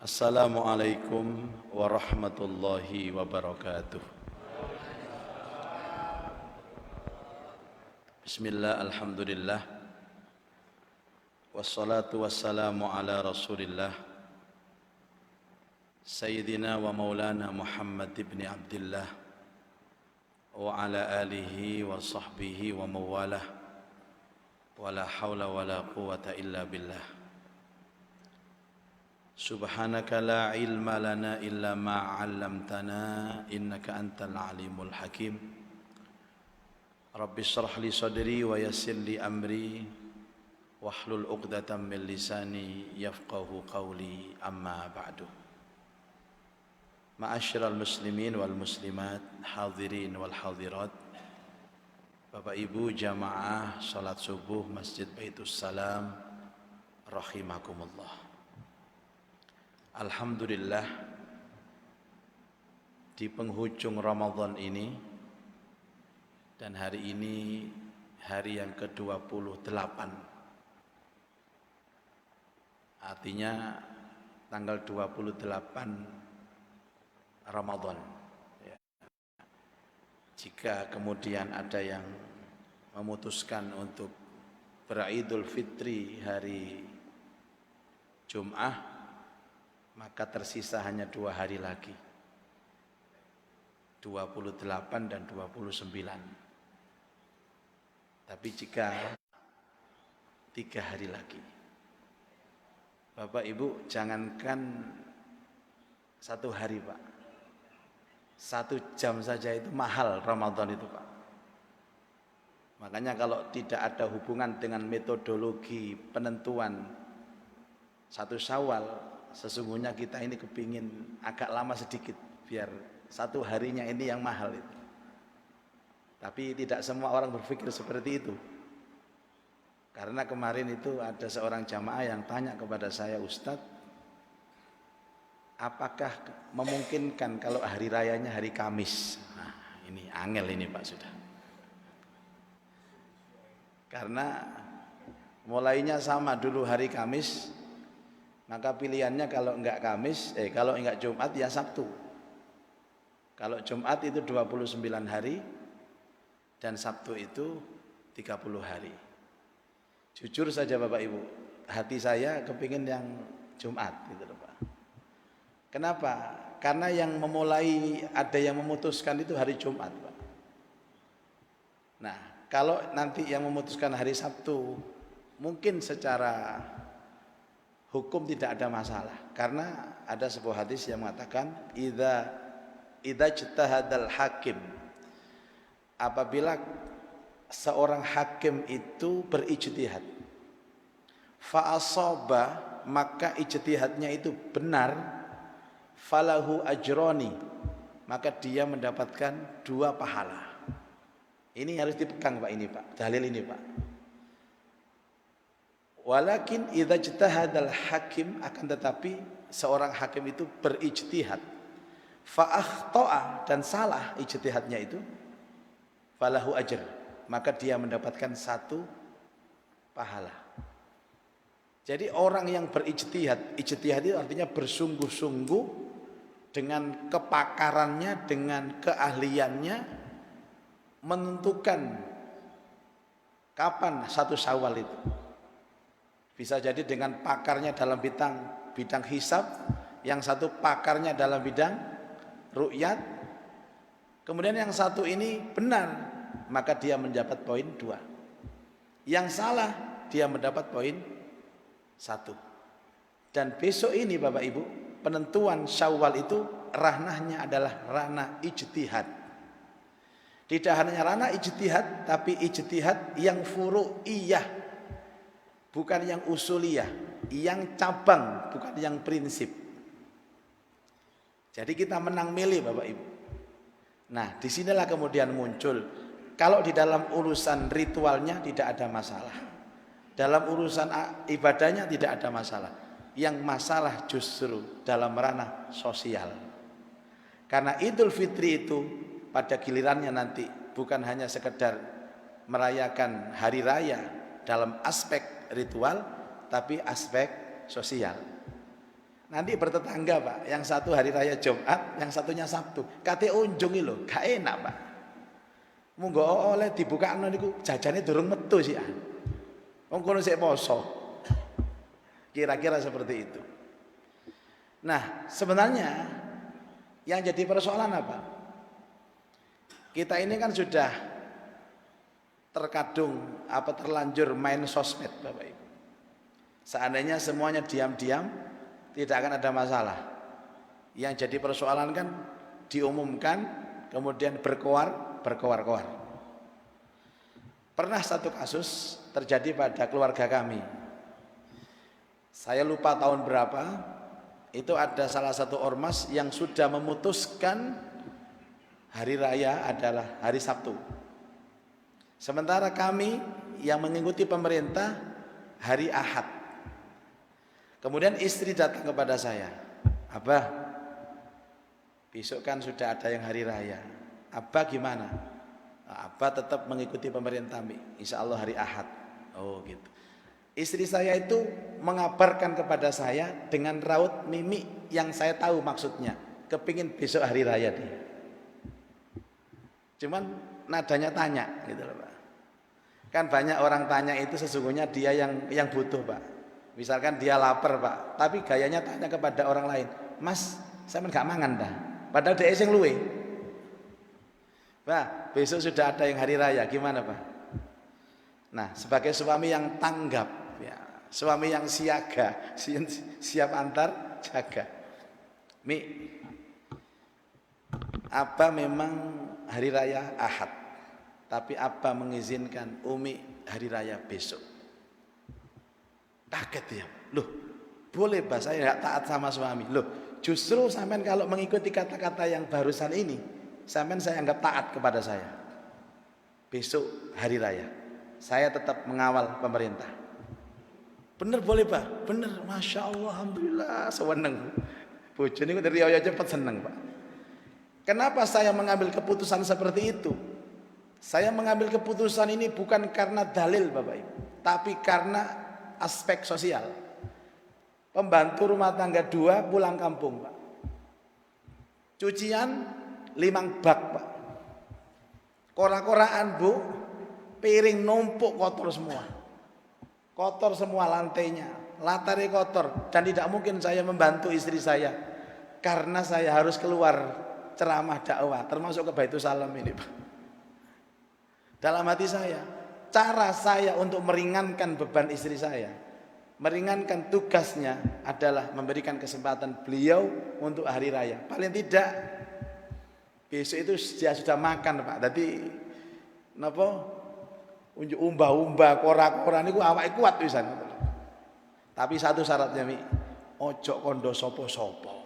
Assalamualaikum warahmatullahi wabarakatuh. Bismillah, alhamdulillah. Wassalatu wassalamu ala rasulillah Sayyidina wa maulana Muhammad ibn Abdillah wa ala alihi wa sahbihi wa mawalah. Wa la hawla wa la quwata illa billah. Subhanaka la ilma lana illa ma 'allamtana innaka antal alimul hakim. Rabbi shrah li sadri wa yassir li amri wahlul 'uqdatam min lisani yafqahu qawli, amma ba'du. Ma'asyiral muslimin wal muslimat, hadirin wal hadirat, Bapak Ibu jamaah salat subuh Masjid Baitus Salam rahimakumullah. Alhamdulillah, di penghujung Ramadan ini, dan hari ini hari yang ke-28, artinya tanggal 28 Ramadan. Jika kemudian ada yang memutuskan untuk beridul fitri hari Jum'ah, maka tersisa hanya 2 hari lagi, 28 dan 29. Tapi jika 3 hari lagi, Bapak Ibu, jangankan 1 hari Pak, 1 jam saja itu mahal Ramadan itu Pak. Makanya kalau tidak ada hubungan dengan metodologi penentuan 1 Syawal, sesungguhnya kita ini kepingin agak lama sedikit biar 1 harinya ini yang mahal itu. Tapi tidak semua orang berpikir seperti itu. Karena kemarin itu ada seorang jamaah yang tanya kepada saya, Ustadz, apakah memungkinkan kalau hari rayanya hari Kamis? Nah, ini angel ini Pak sudah. Karena mulainya sama dulu hari Kamis, maka pilihannya kalau enggak Kamis, kalau enggak Jumat ya Sabtu. Kalau Jumat itu 29 hari dan Sabtu itu 30 hari. Jujur saja Bapak Ibu, hati saya kepingin yang Jumat gitu loh Pak. Kenapa? Karena yang memulai, ada yang memutuskan itu hari Jumat Pak. Nah, kalau nanti yang memutuskan hari Sabtu, mungkin secara hukum tidak ada masalah, karena ada sebuah hadis yang mengatakan idza ijtahadal hakim, apabila seorang hakim itu berijtihad, fa asaba, maka ijtihadnya itu benar, falahu ajroni, maka dia mendapatkan 2 pahala. Ini harus dipegang Pak, ini Pak, dalil ini Pak. Walakin idza ijtahadal hakim, akan tetapi seorang hakim itu berijtihad, fa akhta'a, dan salah ijtihadnya itu, falahu ajr, maka dia mendapatkan 1 pahala. Jadi orang yang berijtihad, ijtihad itu artinya bersungguh-sungguh dengan kepakarannya, dengan keahliannya, menentukan kapan 1 Syawal itu. Bisa jadi dengan pakarnya dalam bidang hisab, yang satu pakarnya dalam bidang ru'yat, kemudian yang satu ini benar, maka dia mendapat poin 2. Yang salah dia mendapat poin 1. Dan besok ini Bapak Ibu, penentuan Syawal itu ranahnya adalah ranah ijtihad. Tidak hanya ranah ijtihad, tapi ijtihad yang furu'iyah, bukan yang usuliyah, yang cabang, bukan yang prinsip. Jadi kita menang milih Bapak Ibu. Nah, disinilah kemudian muncul, kalau di dalam urusan ritualnya tidak ada masalah, dalam urusan ibadahnya tidak ada masalah. Yang masalah justru dalam ranah sosial. Karena Idul Fitri itu pada gilirannya nanti bukan hanya sekedar merayakan hari raya dalam aspek ritual, tapi aspek sosial. Nanti bertetangga Pak, yang satu hari raya Jumat, yang satunya Sabtu. Kate unjungi lho, gak enak Pak. Monggo oleh dibukakno niku jajane durung metu sih. Wong kono sik poso. Kira-kira seperti itu. Nah, sebenarnya yang jadi persoalan apa? Kita ini kan sudah terkadung terlanjur main sosmed Bapak Ibu. Seandainya semuanya diam-diam, tidak akan ada masalah. Yang jadi persoalan kan diumumkan, kemudian berkoar-koar. Pernah satu kasus terjadi pada keluarga kami. Saya lupa tahun berapa, itu ada salah satu ormas yang sudah memutuskan hari raya adalah hari Sabtu. Sementara kami yang mengikuti pemerintah hari Ahad. Kemudian istri datang kepada saya, Abah, besok kan sudah ada yang hari raya. Abah gimana? Abah tetap mengikuti pemerintah, insya Allah hari Ahad. Oh gitu. Istri saya itu mengabarkan kepada saya dengan raut mimik yang saya tahu maksudnya. Kepingin besok hari raya dia. Cuman nadanya tanya gitu loh Pak. Kan banyak orang tanya itu sesungguhnya dia yang butuh Pak. Misalkan dia lapar Pak, tapi gayanya tanya kepada orang lain, Mas, saya gak mangan dah. Padahal dia sing luwe. Pak, besok sudah ada yang hari raya, gimana Pak? Nah, sebagai suami yang tanggap, ya, suami yang siaga, siap antar jaga. Mi, Abah memang hari raya Ahad, tapi Abah mengizinkan Umi hari raya besok. Kaget dia, loh boleh Bah, saya gak taat sama suami. Loh justru sampean kalau mengikuti kata-kata yang barusan ini, sampean saya anggap taat kepada saya. Besok hari raya, saya tetap mengawal pemerintah. Bener boleh Bah? Bener, Masya Allah, Alhamdulillah, seweneng. Bojo ini dari Riau cepet seneng Pak. Kenapa saya mengambil keputusan seperti itu? Saya mengambil keputusan ini bukan karena dalil Bapak Ibu, tapi karena aspek sosial. Pembantu rumah tangga 2 pulang kampung Pak. Cucian 5 bak Pak. Kora-koraan Bu, piring numpuk kotor semua. Kotor semua lantainya, latarnya kotor. Dan tidak mungkin saya membantu istri saya, karena saya harus keluar ceramah dakwah, termasuk ke Baitussalam ini Pak. Dalam hati saya, cara saya untuk meringankan beban istri saya, meringankan tugasnya adalah memberikan kesempatan beliau untuk hari raya. Paling tidak besok itu dia sudah makan Pak. Jadi napa unjuk umbah-umbah kora-kora niku awake kuat pisan. Tapi satu syaratnya Mi, ojo kondo sopo-sopo.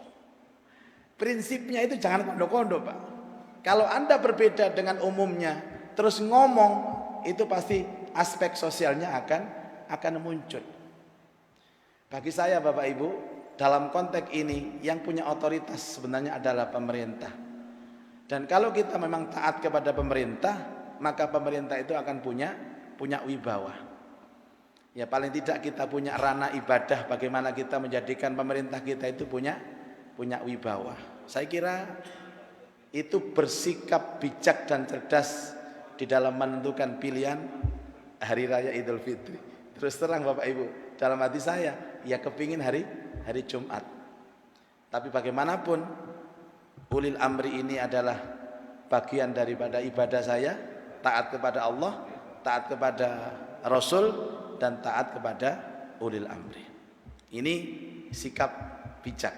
Prinsipnya itu jangan kondo-kondo Pak. Kalau Anda berbeda dengan umumnya terus ngomong, itu pasti aspek sosialnya akan muncul. Bagi saya Bapak Ibu, dalam konteks ini yang punya otoritas sebenarnya adalah pemerintah. Dan kalau kita memang taat kepada pemerintah, maka pemerintah itu akan punya wibawa. Ya paling tidak kita punya ranah ibadah, bagaimana kita menjadikan pemerintah kita itu punya wibawa. Saya kira itu bersikap bijak dan cerdas di dalam menentukan pilihan hari raya Idul Fitri. Terus terang Bapak Ibu, dalam hati saya ya kepingin hari Jumat. Tapi bagaimanapun ulil amri ini adalah bagian daripada ibadah saya, taat kepada Allah, taat kepada Rasul, dan taat kepada ulil amri. Ini sikap bijak.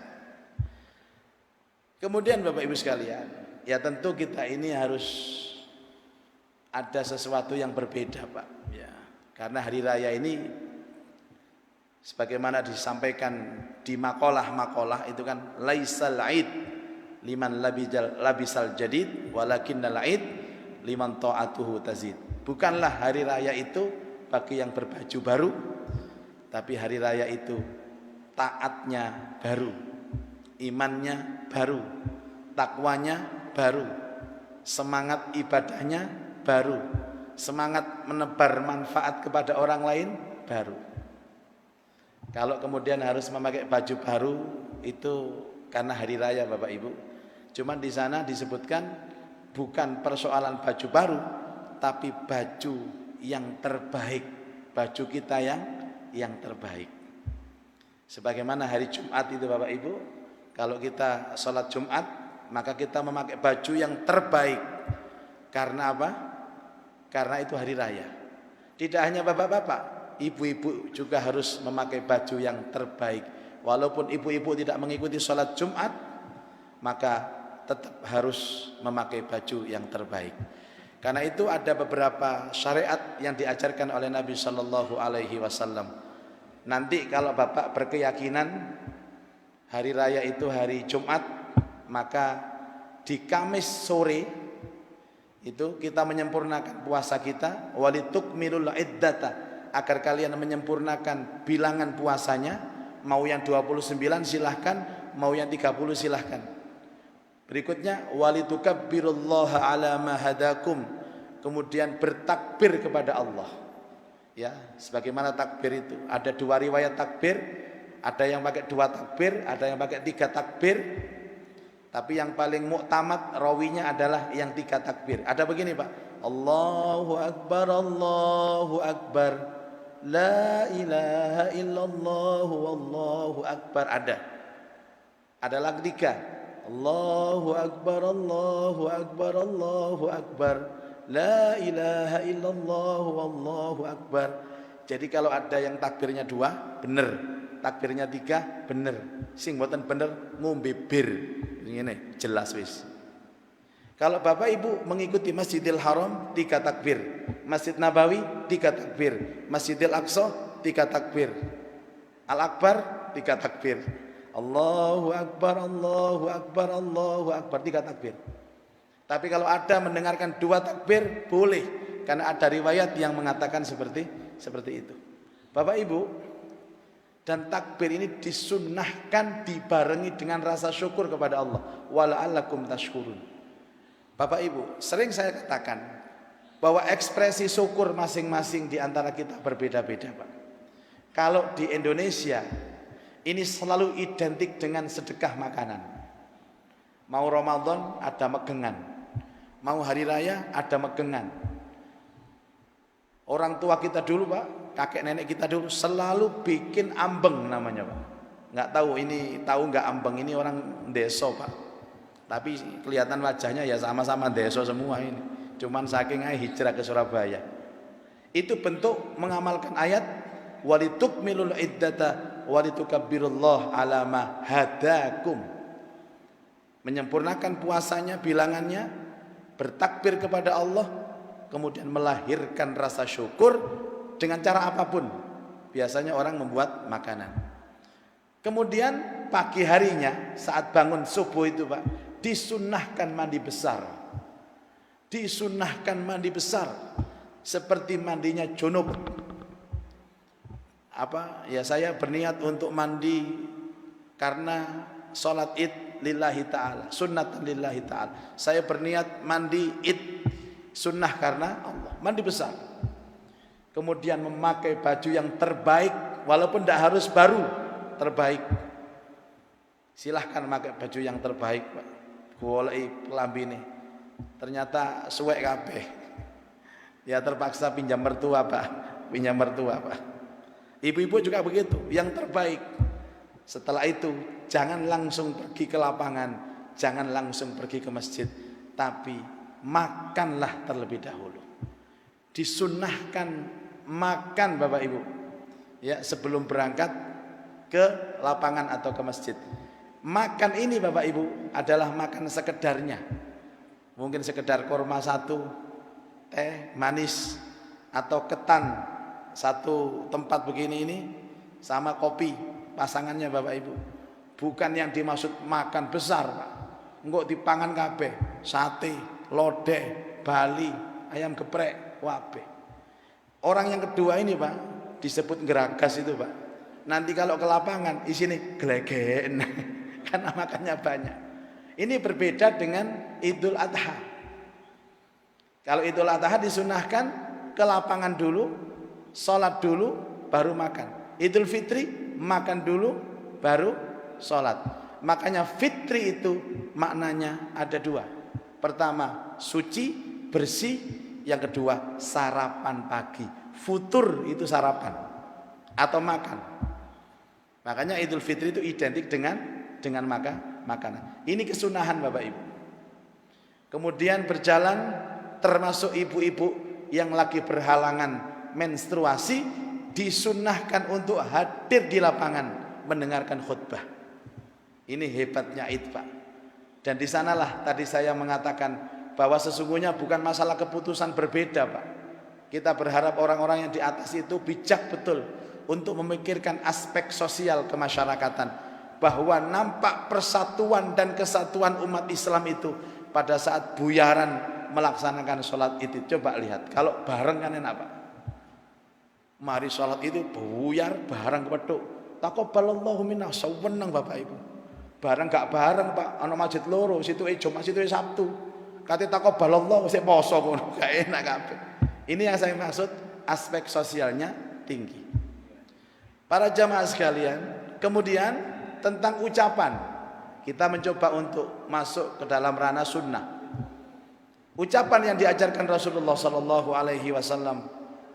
Kemudian Bapak Ibu sekalian, ya tentu kita ini harus ada sesuatu yang berbeda Pak ya. Karena hari raya ini sebagaimana disampaikan di makalah itu kan laisal aid liman labisal jadid walakinnal aid liman ta'atuhu tazid. Bukanlah hari raya itu bagi yang berbaju baru, tapi hari raya itu taatnya baru, imannya baru, takwanya baru, semangat ibadahnya baru, semangat menebar manfaat kepada orang lain baru. Kalau kemudian harus memakai baju baru itu karena hari raya Bapak Ibu. Cuman di sana disebutkan bukan persoalan baju baru, tapi baju yang terbaik, baju kita yang terbaik. Sebagaimana hari Jumat itu Bapak Ibu, kalau kita sholat Jumat maka kita memakai baju yang terbaik. Karena apa? Karena itu hari raya. Tidak hanya bapak-bapak, ibu-ibu juga harus memakai baju yang terbaik. Walaupun ibu-ibu tidak mengikuti sholat Jumat, maka tetap harus memakai baju yang terbaik. Karena itu ada beberapa syariat yang diajarkan oleh Nabi Shallallahu Alaihi Wasallam. Nanti kalau bapak berkeyakinan hari raya itu hari Jumat, maka di Kamis sore itu kita menyempurnakan puasa kita, walitukmilul iddata, agar kalian menyempurnakan bilangan puasanya. Mau yang 29 silahkan, mau yang 30 silahkan. Berikutnya walitukabbirullaha ala ma hadakum, kemudian bertakbir kepada Allah. Ya, sebagaimana takbir itu ada dua riwayat takbir, ada yang pakai 2 takbir, ada yang pakai 3 takbir. Tapi yang paling muktamad rawinya adalah yang 3 takbir. Ada begini Pak, Allahu Akbar, Allahu Akbar, La ilaha illallah, Wallahu Akbar. Ada lagi 3, Allahu Akbar, Allahu Akbar, Allahu Akbar, La ilaha illallah, Wallahu Akbar. Jadi kalau ada yang takbirnya 2, bener. Takbirnya 3, bener. Sing mboten bener ngombe bir. Ini jelas wis. Kalau Bapak Ibu mengikuti Masjidil Haram 3 takbir, Masjid Nabawi 3 takbir, Masjidil Aqsa 3 takbir, Al-Akbar 3 takbir, Allahu Akbar, Allahu Akbar, Allahu Akbar 3 takbir. Tapi kalau ada mendengarkan 2 takbir boleh, karena ada riwayat yang mengatakan seperti itu. Bapak Ibu, dan takbir ini disunnahkan dibarengi dengan rasa syukur kepada Allah. Wala'allakum tashkurun. Bapak Ibu, sering saya katakan bahwa ekspresi syukur masing-masing di antara kita berbeda-beda, Pak. Kalau di Indonesia ini selalu identik dengan sedekah makanan. Mau Ramadan ada megengan, mau hari raya ada megengan. Orang tua kita dulu Pak, kakek nenek kita dulu selalu bikin ambeng namanya Pak. Nggak tahu ini tahu nggak ambeng, ini orang desa Pak. Tapi kelihatan wajahnya ya sama-sama desa semua ini. Cuman saking hijrah ke Surabaya. Itu bentuk mengamalkan ayat walitukmilul iddata walitukabbirullaha ala ma hadakum. Menyempurnakan puasanya, bilangannya, bertakbir kepada Allah, kemudian melahirkan rasa syukur dengan cara apapun. Biasanya orang membuat makanan. Kemudian pagi harinya saat bangun subuh itu Pak, disunnahkan mandi besar. Disunnahkan mandi besar seperti mandinya junub. Ya saya berniat untuk mandi karena sholat id lillahi ta'ala, sunnatan lillahi ta'ala. Saya berniat mandi id sunnah karena Allah, mandi besar. Kemudian memakai baju yang terbaik, walaupun tidak harus baru, terbaik. Silahkan pakai baju yang terbaik Pak. Goleki kelambine. Ternyata suwek kabeh. Ya terpaksa pinjam mertua Pak, pinjam mertua Pak. Ibu-ibu juga begitu, yang terbaik. Setelah itu jangan langsung pergi ke lapangan, jangan langsung pergi ke masjid, tapi makanlah terlebih dahulu. Disunnahkan makan Bapak Ibu, ya sebelum berangkat ke lapangan atau ke masjid. Makan ini Bapak Ibu adalah makan sekedarnya. Mungkin sekedar kurma 1, teh manis atau ketan 1 tempat begini ini sama kopi pasangannya Bapak Ibu. Bukan yang dimaksud makan besar Pak. Engko dipangan kabeh, sate, lodeh, bali, ayam geprek, wabe. Orang yang kedua ini Pak disebut geragas itu Pak. Nanti kalau ke lapangan isine glegen. Karena makannya banyak. Ini berbeda dengan Idul Adha. Kalau Idul Adha disunahkan ke lapangan dulu, sholat dulu, baru makan. Idul Fitri makan dulu, baru sholat. Makanya fitri itu maknanya ada dua. Pertama, suci, bersih. Yang kedua, sarapan pagi. Futur itu sarapan atau makan. Makanya Idul Fitri itu identik dengan makanan. Ini kesunahan Bapak Ibu. Kemudian berjalan, termasuk ibu-ibu yang lagi berhalangan menstruasi, disunnahkan untuk hadir di lapangan mendengarkan khutbah. Ini hebatnya Id, Pak. Dan di sanalah tadi saya mengatakan bahwa sesungguhnya bukan masalah keputusan berbeda, Pak. Kita berharap orang-orang yang di atas itu bijak betul untuk memikirkan aspek sosial kemasyarakatan, bahwa nampak persatuan dan kesatuan umat Islam itu pada saat buyaran melaksanakan sholat itu. Coba lihat, kalau bareng kan enak, Pak. Mari sholat itu buyar bareng kepethuk. Taqabbalallahu minna, sewenang Bapak Ibu. Bareng gak bareng, Pak, ana masjid loro, situ Jumat, situ Sabtu. Kate taqabbalallahu sik poso ngono, gak enak kabeh. Ini yang saya maksud, aspek sosialnya tinggi. Para jamaah sekalian, kemudian tentang ucapan, kita mencoba untuk masuk ke dalam ranah sunnah. Ucapan yang diajarkan Rasulullah Sallallahu Alaihi Wasallam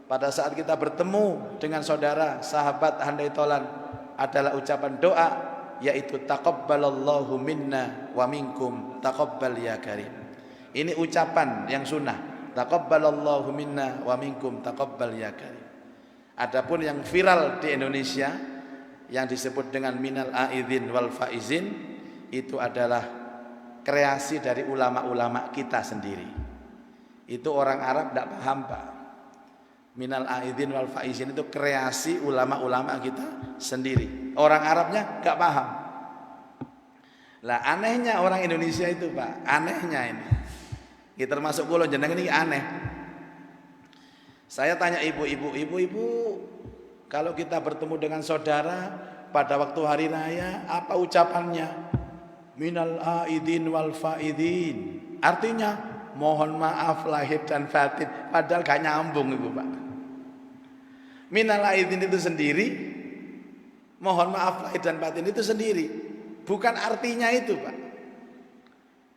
pada saat kita bertemu dengan saudara, sahabat, handai tolan adalah ucapan doa, yaitu taqabbalallahu minna wa minkum taqabbal ya karim. Ini ucapan yang sunnah, taqabbalallahu minna wa minkum taqabbal ya karim. Adapun yang viral di Indonesia yang disebut dengan minal aidin wal faizin, itu adalah kreasi dari ulama-ulama kita sendiri. Itu orang Arab tidak paham, Pak. Minal aidin wal faizin itu kreasi ulama-ulama kita sendiri. Orang Arabnya gak paham. Lah anehnya orang Indonesia itu, Pak, anehnya ini. Kita termasuk kula jenengan ini aneh. Saya tanya ibu-ibu, kalau kita bertemu dengan saudara pada waktu hari raya, apa ucapannya? Minal aidin wal faizin. Artinya mohon maaf lahir dan batin, padahal gak nyambung Ibu, Pak. Minal aidin itu sendiri, mohon maaf lahir dan batin itu sendiri, bukan artinya itu, Pak.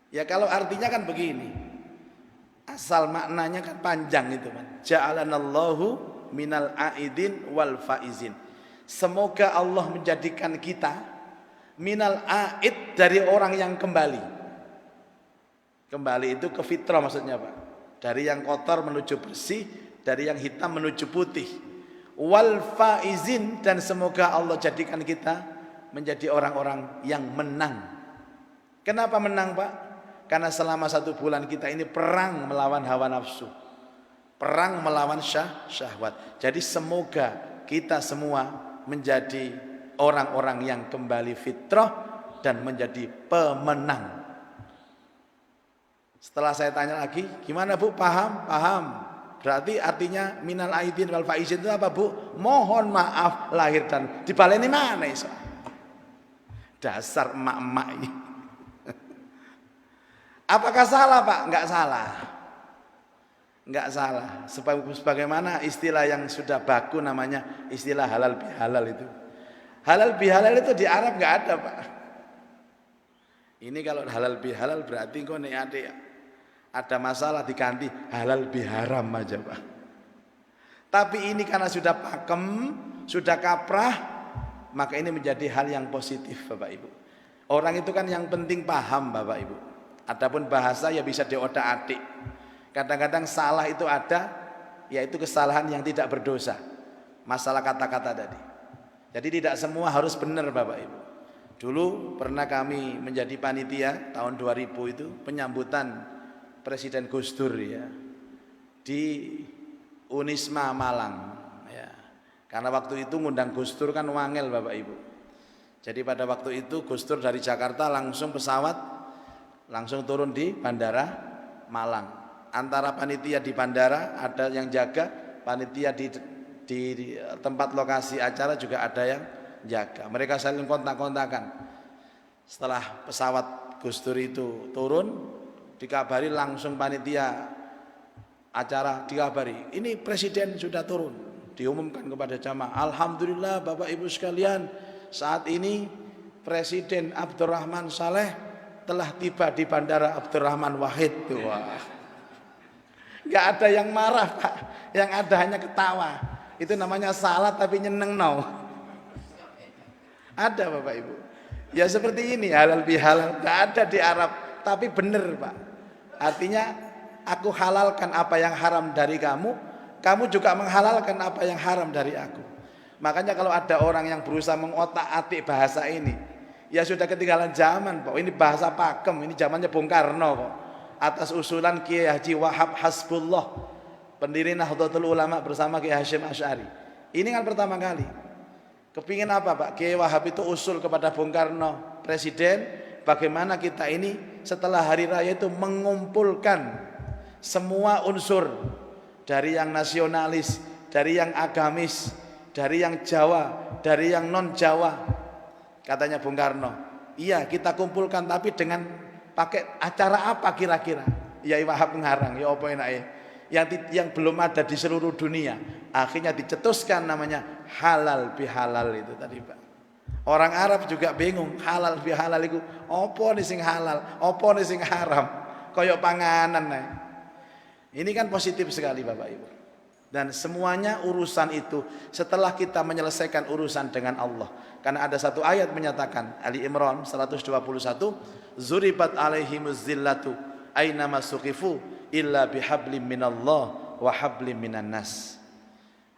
Ya kalau artinya kan begini, asal maknanya kan panjang itu, Pak. Ja'alanallahu minal aidin wal faizin. Semoga Allah menjadikan kita minal aid, dari orang yang kembali. Kembali itu ke fitrah maksudnya, Pak. Dari yang kotor menuju bersih, dari yang hitam menuju putih. Wal faizin, dan semoga Allah jadikan kita menjadi orang-orang yang menang. Kenapa menang, Pak? Karena selama 1 bulan kita ini perang melawan hawa nafsu, perang melawan syahwat. Jadi semoga kita semua menjadi orang-orang yang kembali fitrah dan menjadi pemenang. Setelah saya tanya lagi, gimana Bu? Paham? Paham. Berarti artinya minal aidin wal faizin itu apa, Bu? Mohon maaf lahir dan dibaleni mana iso? Dasar emak-emak ini. Apakah salah, Pak? Enggak salah. Enggak salah. Sebagaimana istilah yang sudah baku namanya istilah halal bihalal itu. Halal bihalal itu di Arab enggak ada, Pak. Ini kalau halal bihalal berarti kok nek ada masalah diganti halal biharam aja, Pak. Tapi ini karena sudah pakem, sudah kaprah, maka ini menjadi hal yang positif, Bapak Ibu. Orang itu kan yang penting paham, Bapak Ibu. Adapun bahasa ya bisa diotak-atik. Kadang-kadang salah itu ada, yaitu kesalahan yang tidak berdosa. Masalah kata-kata tadi. Jadi tidak semua harus benar, Bapak Ibu. Dulu pernah kami menjadi panitia tahun 2000 itu penyambutan Presiden Gus Dur ya di Unisma Malang ya. Karena waktu itu ngundang Gus Dur kan wangel, Bapak Ibu. Jadi pada waktu itu Gus Dur dari Jakarta langsung pesawat, langsung turun di Bandara Malang. Antara panitia di bandara ada yang jaga, panitia di tempat lokasi acara juga ada yang jaga. Mereka saling kontak-kontakan. Setelah pesawat Gus Dur itu turun, dikabari langsung panitia acara, dikabari ini presiden sudah turun. diumumkan kepada jamaah, alhamdulillah Bapak Ibu sekalian, saat ini Presiden Abdurrahman Saleh telah tiba di Bandara Abdurrahman Wahid. Wah, nggak ada yang marah Pak, yang ada hanya ketawa. Itu namanya salat tapi nyeneng no. Ada Bapak Ibu. Ya seperti ini, halal bihalal, nggak ada di Arab, tapi bener Pak. Artinya aku halalkan apa yang haram dari kamu, kamu juga menghalalkan apa yang haram dari aku. Makanya kalau ada orang yang berusaha mengotak-atik bahasa ini, ya sudah ketinggalan zaman Pak. Ini bahasa pakem, ini zamannya Bung Karno Pak. Atas usulan Kiai Haji Wahab Hasbullah, pendiri Nahdlatul Ulama bersama Kiai Hasyim Asy'ari. Ini kan pertama kali. Kepingin apa Pak? Kiai Wahab itu usul kepada Bung Karno, Presiden, bagaimana kita ini setelah hari raya itu mengumpulkan semua unsur, dari yang nasionalis, dari yang agamis, dari yang Jawa, dari yang non Jawa. Katanya Bung Karno, iya kita kumpulkan, tapi dengan pakai acara apa kira-kira? Yai Wahab ngarang, ya apa enake? Yang belum ada di seluruh dunia. Akhirnya dicetuskan namanya halal bihalal itu tadi Pak. Orang Arab juga bingung, halal bihalal itu apa nih sing halal, apa nih sing haram? Koyok panganan nih. Ini kan positif sekali Bapak Ibu. Dan semuanya urusan itu setelah kita menyelesaikan urusan dengan Allah. Karena ada satu ayat menyatakan, Ali Imran 121, zuribat alaihimuz zillatu aina masuqifu illa bihablim minallah wa hablim minan nas.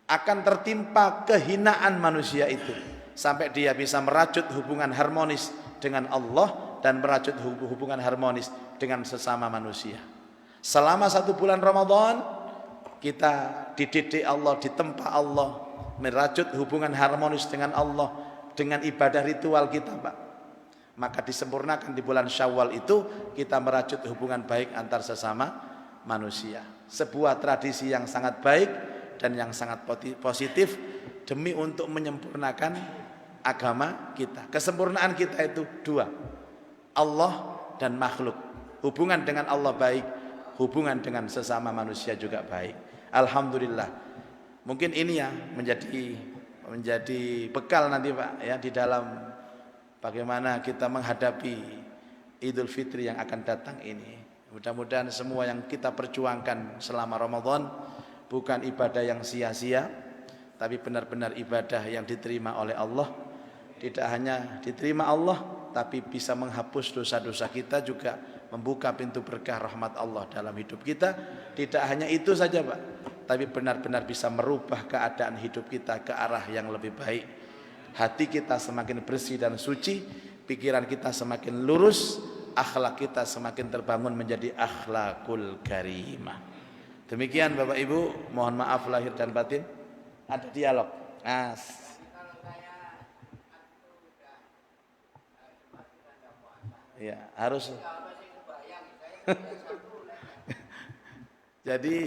Akan tertimpa kehinaan manusia itu sampai dia bisa merajut hubungan harmonis dengan Allah dan merajut hubungan harmonis dengan sesama manusia. Selama 1 bulan Ramadan kita dididik Allah, ditempa Allah, merajut hubungan harmonis dengan Allah dengan ibadah ritual kita Pak. Maka disempurnakan di bulan Syawal itu kita merajut hubungan baik antar sesama manusia. Sebuah tradisi yang sangat baik dan yang sangat positif demi untuk menyempurnakan agama kita. Kesempurnaan kita itu 2, Allah dan makhluk. Hubungan dengan Allah baik, hubungan dengan sesama manusia juga baik. Alhamdulillah. Mungkin ini ya menjadi bekal nanti Pak ya di dalam bagaimana kita menghadapi Idul Fitri yang akan datang ini. Mudah-mudahan semua yang kita perjuangkan selama Ramadan bukan ibadah yang sia-sia, tapi benar-benar ibadah yang diterima oleh Allah. Tidak hanya diterima Allah, tapi bisa menghapus dosa-dosa kita, juga membuka pintu berkah rahmat Allah dalam hidup kita. Tidak hanya itu saja Pak, tapi benar-benar bisa merubah keadaan hidup kita ke arah yang lebih baik. Hati kita semakin bersih dan suci, pikiran kita semakin lurus, akhlak kita semakin terbangun menjadi akhlakul karimah. Demikian Bapak Ibu, mohon maaf lahir dan batin. Ada dialog. Ya, harus. Jadi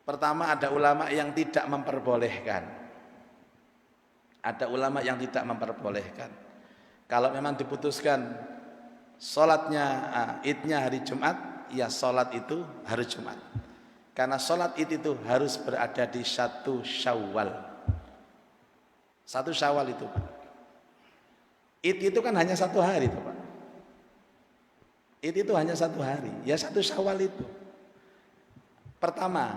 pertama ada ulama yang tidak memperbolehkan. Ada ulama yang tidak memperbolehkan. Kalau memang diputuskan sholatnya idnya hari Jumat, ya sholat itu hari Jumat. Karena sholat id itu harus berada di 1 Syawal. 1 Syawal itu Pak. Id itu kan hanya 1 hari itu Pak. Id itu hanya 1 hari. Ya 1 Syawal itu. Pertama,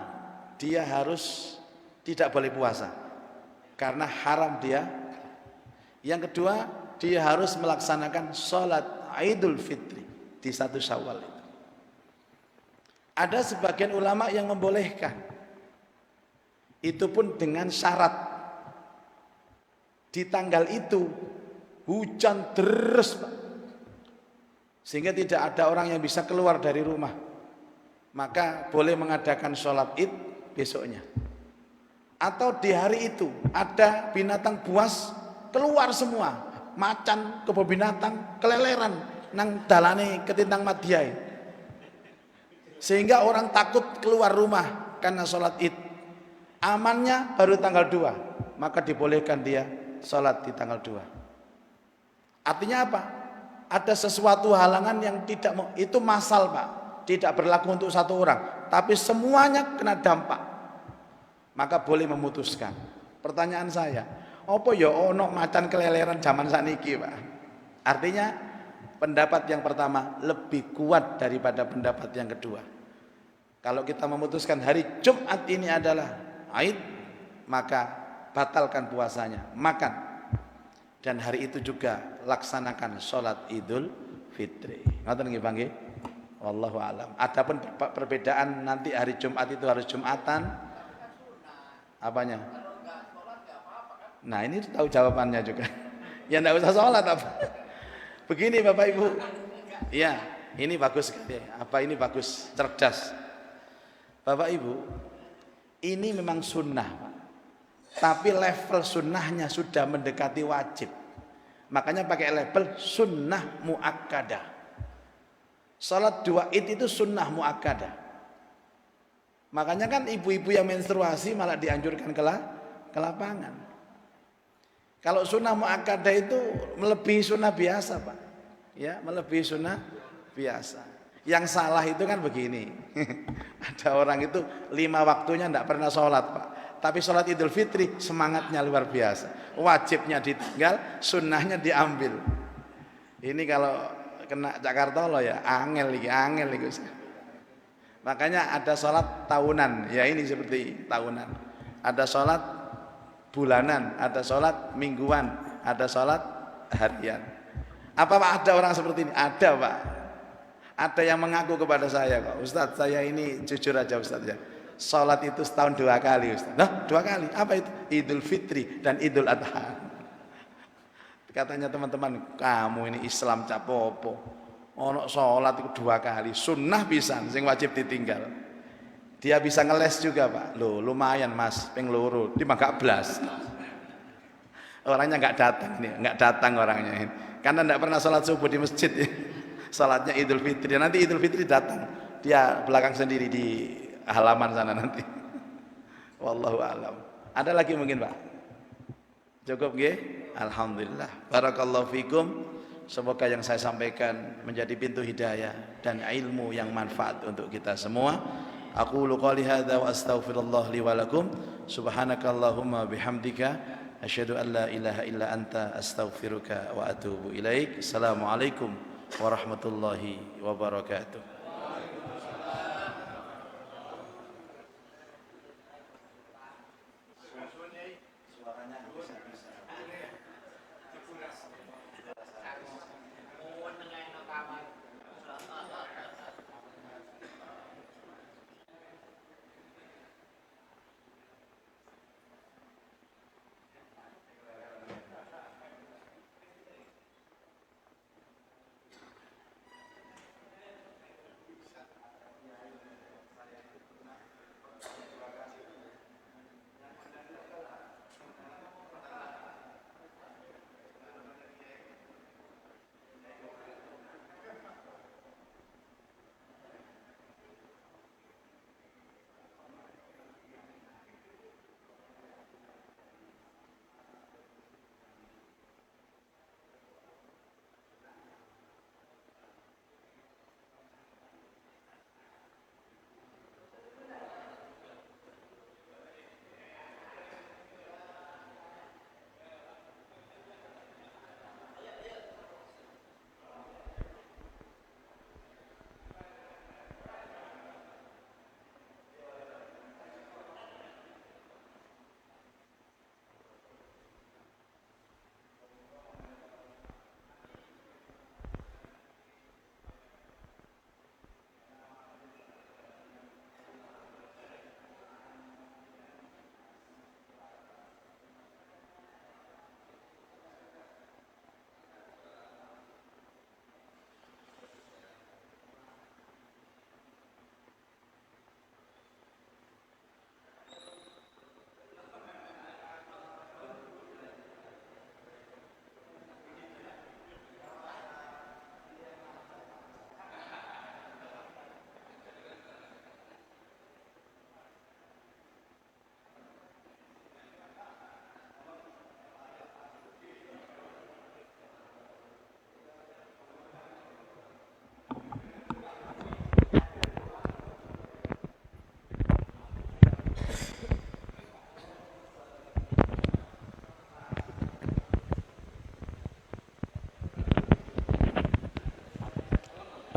dia harus tidak boleh puasa karena haram dia. Yang kedua, dia harus melaksanakan sholat Idul Fitri di 1 Syawal itu. Ada sebagian ulama yang membolehkan. Itu pun dengan syarat. Di tanggal itu hujan deras Pak. Sehingga tidak ada orang yang bisa keluar dari rumah. Maka boleh mengadakan sholat id besoknya. Atau di hari itu ada binatang buas keluar semua. Macan, kebun binatang, keleleran nang dalane ketintang Madiai. Sehingga orang takut keluar rumah karena sholat id. Amannya baru tanggal 2. Maka dibolehkan dia sholat di tanggal 2. Artinya apa? Ada sesuatu halangan yang tidak mau. Itu masal Pak. Tidak berlaku untuk 1 orang. Tapi semuanya kena dampak. maka boleh memutuskan. Pertanyaan saya, apa ya ono macan keleleran zaman saniki, Pak? Artinya pendapat yang pertama lebih kuat daripada pendapat yang kedua. Kalau kita memutuskan hari Jumat ini adalah Aid, maka batalkan puasanya, makan. Dan hari itu juga laksanakan sholat Idul Fitri. Ngoten nggih, Bang nggih? Wallahu alam. Adapun perbedaan nanti hari Jumat itu harus Jumatan, apanya? Nah, ini tahu jawabannya juga. Ya enggak usah sholat apa. Begini Bapak Ibu. Ya, ini bagus sekali. Apa ini bagus, cerdas. Bapak Ibu, ini memang sunnah, Pak. Tapi level sunnahnya sudah mendekati wajib. Makanya pakai label sunnah muakkadah. Salat dua id itu sunnah muakkadah. Makanya kan ibu-ibu yang menstruasi malah dianjurkan ke lapangan. Kalau sunnah muakkadah itu melebihi sunnah biasa, Pak. Ya, melebihi sunnah biasa. Yang salah itu kan begini. Ada orang itu 5 waktunya tidak pernah sholat, Pak. Tapi sholat Idul Fitri semangatnya luar biasa. Wajibnya ditinggal, sunnahnya diambil. Ini kalau kena Jakarta loh ya, angel iki. Makanya ada sholat tahunan, ya ini seperti tahunan. Ada sholat bulanan, ada sholat mingguan, ada sholat harian. Apa Pak ada orang seperti ini? Ada Pak. Ada yang mengaku kepada saya kok, Ustadz saya ini jujur aja Ustadz ya. Sholat itu setahun 2 kali Ustadz. Nah 2 kali, apa itu? Idul Fitri dan Idul Adha. Katanya teman-teman, kamu ini Islam capopo. Ono sholat itu 2 kali, sunnah pisan sing wajib ditinggal. Dia bisa ngeles juga Pak. Loh lumayan Mas, ping loro, di gak blas. Orangnya nggak datang ini, nggak datang orangnya ini. Karena nggak pernah sholat subuh di masjid. Sholatnya Idul Fitri. Nanti Idul Fitri datang, dia belakang sendiri di halaman sana nanti. Wallahu alam. Ada lagi mungkin Pak? Cukup nggih? Alhamdulillah. Barakallahu fikum. Semoga yang saya sampaikan menjadi pintu hidayah dan ilmu yang manfaat untuk kita semua. Aqulu qouli hadza wa astaghfirullah li wa lakum. Subhanakallahumma bihamdika asyhadu an la ilaha illa anta astaghfiruka wa atubu ilaik. Assalamualaikum warahmatullahi wabarakatuh.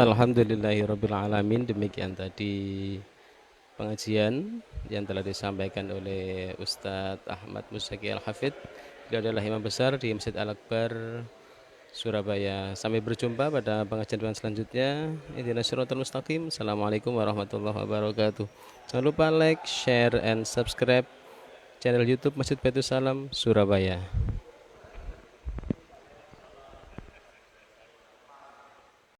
Alhamdulillahirabbil alamin. Demikian tadi pengajian yang telah disampaikan oleh Ustadz Ahmad Muzaki Al-Hafidh. Beliau adalah imam besar di Masjid Al-Akbar Surabaya. Sampai berjumpa pada pengajian selanjutnya. Ihdinas siratal mustaqim. Assalamualaikum warahmatullahi wabarakatuh. Jangan lupa like, share, and subscribe channel YouTube Masjid Baitus Salam Surabaya.